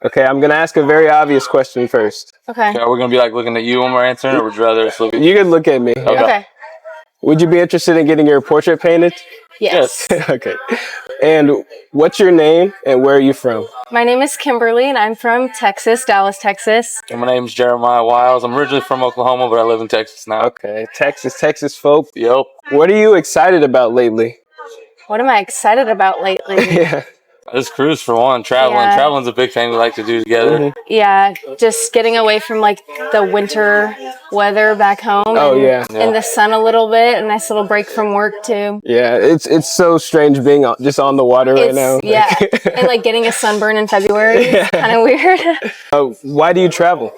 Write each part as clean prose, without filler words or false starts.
Okay, I'm gonna ask a very obvious question first. Okay. Okay, are we gonna be like looking at you when we're answering, or would you rather us look at you? You can look at me. Okay. Okay. Would you be interested in getting your portrait painted? Yes. Okay. And what's your name and where are you from? My name is Kimberly, and I'm from Texas, Dallas, Texas. And my name's Jeremiah Wiles. I'm originally from Oklahoma, but I live in Texas now. Okay, Texas folk. Yep. What are you excited about lately? What am I excited about lately? Yeah. This cruise for one, traveling. Yeah. Traveling's a big thing we like to do together. Mm-hmm. Yeah, just getting away from like the winter weather back home. Oh, and yeah. in the sun a little bit. A nice little break from work too. Yeah, it's so strange being just on the water right now. Yeah, and like getting a sunburn in February is kind of weird. Why do you travel?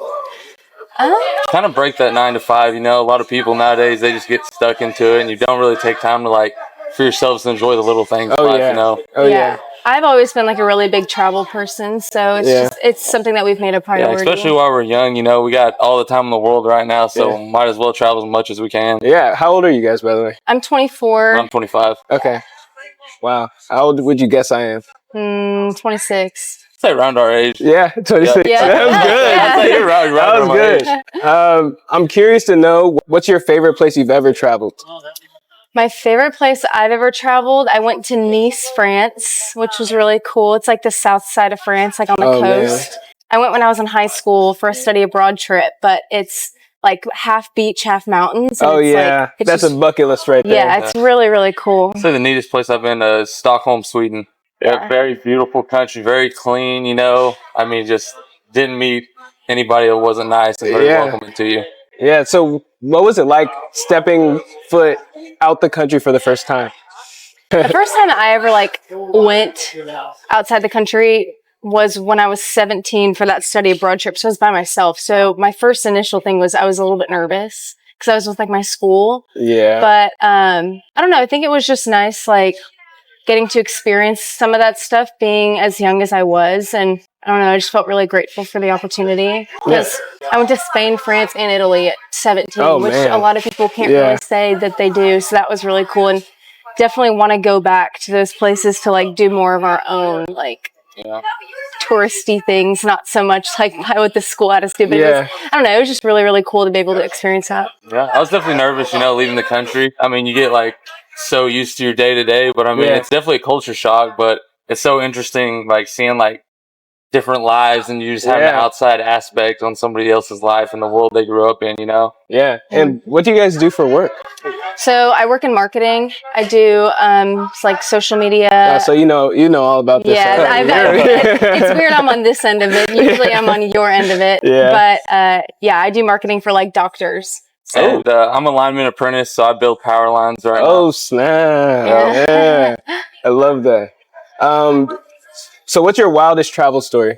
Kind of break that 9 to 5. You know, a lot of people nowadays, they just get stuck into it, and you don't really take time to like for yourselves to enjoy the little things in life. Yeah. You know. Oh yeah. I've always been like a really big travel person, so it's something that we've made a priority. Yeah, especially while we're young. You know, we got all the time in the world right now, so might as well travel as much as we can. Yeah. How old are you guys, by the way? I'm 24. I'm 25. Okay. Wow. How old would you guess I am? 26. Say around our age. Yeah, 26. Yeah. That was good. Yeah. I'd say you're right. That was good. I'm curious to know, what's your favorite place you've ever traveled? My favorite place I've ever traveled, I went to Nice, France, which was really cool. It's like the south side of France, like on the coast. Man. I went when I was in high school for a study abroad trip, but it's like half beach, half mountains. Oh, yeah. Like, that's just a bucket list right there. Yeah, it's really, really cool. I'd say the neatest place I've been to is Stockholm, Sweden. Yeah, very beautiful country, very clean, you know. I mean, just didn't meet anybody that wasn't nice and very welcoming to you. Yeah, so what was it like stepping foot out the country for the first time? The first time I ever like went outside the country was when I was 17 for that study abroad trip. So I was by myself. So my first initial thing was I was a little bit nervous because I was with like my school. Yeah. But I don't know. I think it was just nice, like getting to experience some of that stuff being as young as I was. And I don't know, I just felt really grateful for the opportunity because I went to Spain, France, and Italy at 17, which a lot of people can't really say that they do. So that was really cool, and definitely want to go back to those places to like do more of our own like touristy things, not so much like what the school had us do. But it was, I don't know, it was just really, really cool to be able to experience that. Yeah, I was definitely nervous, you know, leaving the country. I mean, you get like so used to your day to day, but I mean, it's definitely a culture shock, but it's so interesting, like seeing like different lives and you just have an outside aspect on somebody else's life and the world they grew up in, you know? Yeah. And what do you guys do for work? So I work in marketing. I do like social media. So you know all about this. Yeah, it's weird I'm on this end of it. Usually I'm on your end of it. Yeah. But I do marketing for like doctors. And I'm a lineman apprentice, so I build power lines right now. Oh, snap. Yeah. I love that. So what's your wildest travel story?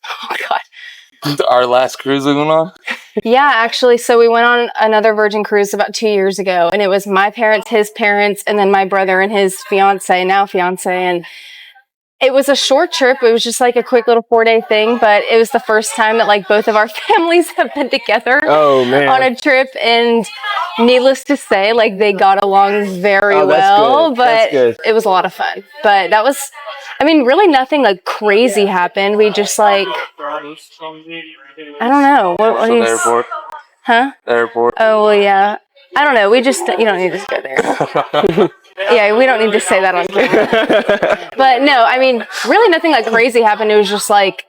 Oh, God. Our last cruise we went on? Yeah, actually. So we went on another Virgin cruise about 2 years ago. And it was my parents, his parents, and then my brother and his now fiance. And it was a short trip. It was just like a quick little 4-day thing. But it was the first time that like both of our families have been together on a trip. And needless to say, like they got along very well. But it was a lot of fun. But that was... I mean, really nothing like crazy happened. We just like, I don't know. What the airport. Huh? The airport. Oh, well, yeah. I don't know. You don't need to go there. Yeah, we don't need to say that on camera. But no, I mean, really nothing like crazy happened. It was just like,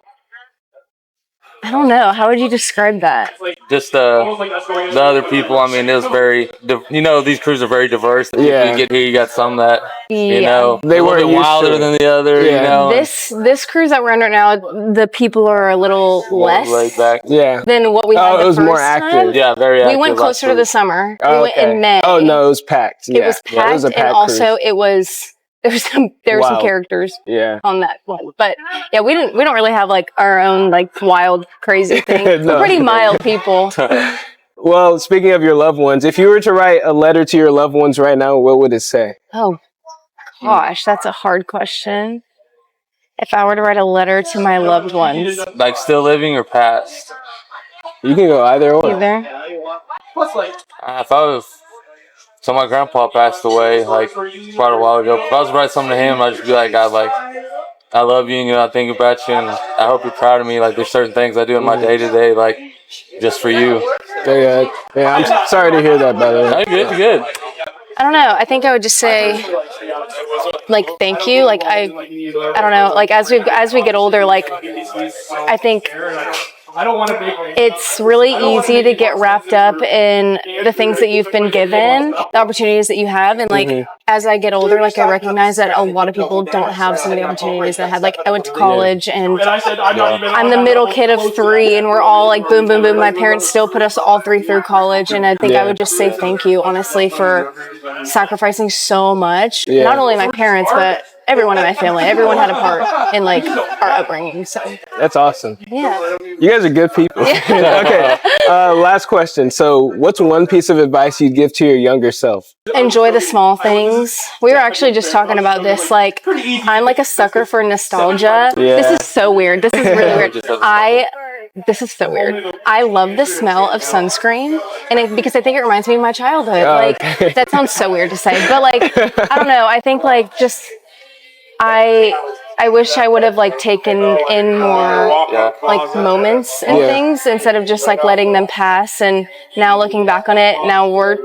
I don't know. How would you describe that? Just the other people. I mean, it was very, these cruises are very diverse. The people you get here, you got some that, you know, they were a little bit wilder than the other, you know. This cruise that we're under now, the people are a little less than what we had the it was first more active. time. Yeah, very active. We went closer to the summer. We went in May. Oh, no, it was packed. It was packed, it was a packed and also cruise. There were some characters on that one. But yeah, we don't really have like our own like wild, crazy thing. We're pretty mild people. Well, speaking of your loved ones, if you were to write a letter to your loved ones right now, what would it say? Oh gosh, that's a hard question. If I were to write a letter to my loved ones. Like still living or past? You can go either or. Either. If I was So my grandpa passed away like quite a while ago. If I was to write something to him, I'd just be like, God, like, I love you, and I think about you, and I hope you're proud of me. Like, there's certain things I do in my day to day, like, just for you. Yeah, I'm sorry to hear that, brother. No, you're good. I don't know. I think I would just say, like, thank you. Like, I don't know. Like, as we get older, like, I think it's really easy to get wrapped up in the things that you've been given, the opportunities that you have, and like as I get older, like I recognize that a lot of people don't have some of the opportunities that I had. Like I went to college, and I'm the middle kid of 3, and we're all like boom, boom, boom. My parents still put us all 3 through college, and I think I would just say thank you, honestly, for sacrificing so much. Not only my parents, but everyone in my family. Everyone had a part in like our upbringing. So that's awesome. Yeah, you guys are good people. Okay. Last question. So, what's one piece of advice you'd give to your younger self? Enjoy the small things. We were actually just talking about this. Like, I'm like a sucker for nostalgia. This is so weird. This is really weird. This is so weird. I love the smell of sunscreen, and because I think it reminds me of my childhood. That sounds so weird to say, but like, I don't know. I think like just. I wish I would have like taken in more like moments and things instead of just like letting them pass. And now looking back on it, now we're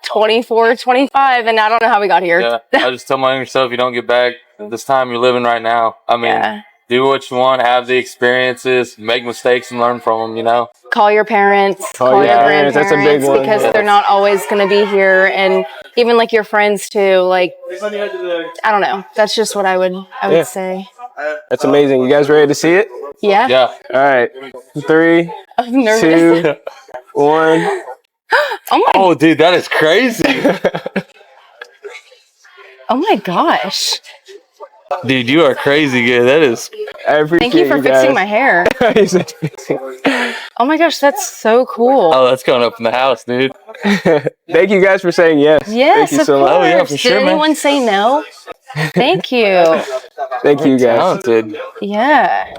24, 25, and I don't know how we got here. Yeah, I just tell my younger self, you don't get back this time you're living right now. I mean, do what you want, have the experiences, make mistakes and learn from them, you know? Call your parents, call your grandparents. That's a big one. Because they're not always going to be here. And even like your friends too, like, I don't know. That's just what I would say. That's amazing. You guys ready to see it? Yeah. Yeah. All right. 3, 2, 1. Oh, dude, that is crazy. Oh my gosh. Dude, you are crazy good. That is. Thank you for fixing my hair. Oh my gosh, that's so cool. Oh, that's going up in the house, dude. Thank you guys for saying yes. Yes, Thank you so of course. Oh, yeah, for sure, Did anyone say no? Thank you. Thank you guys. Talented. Yeah.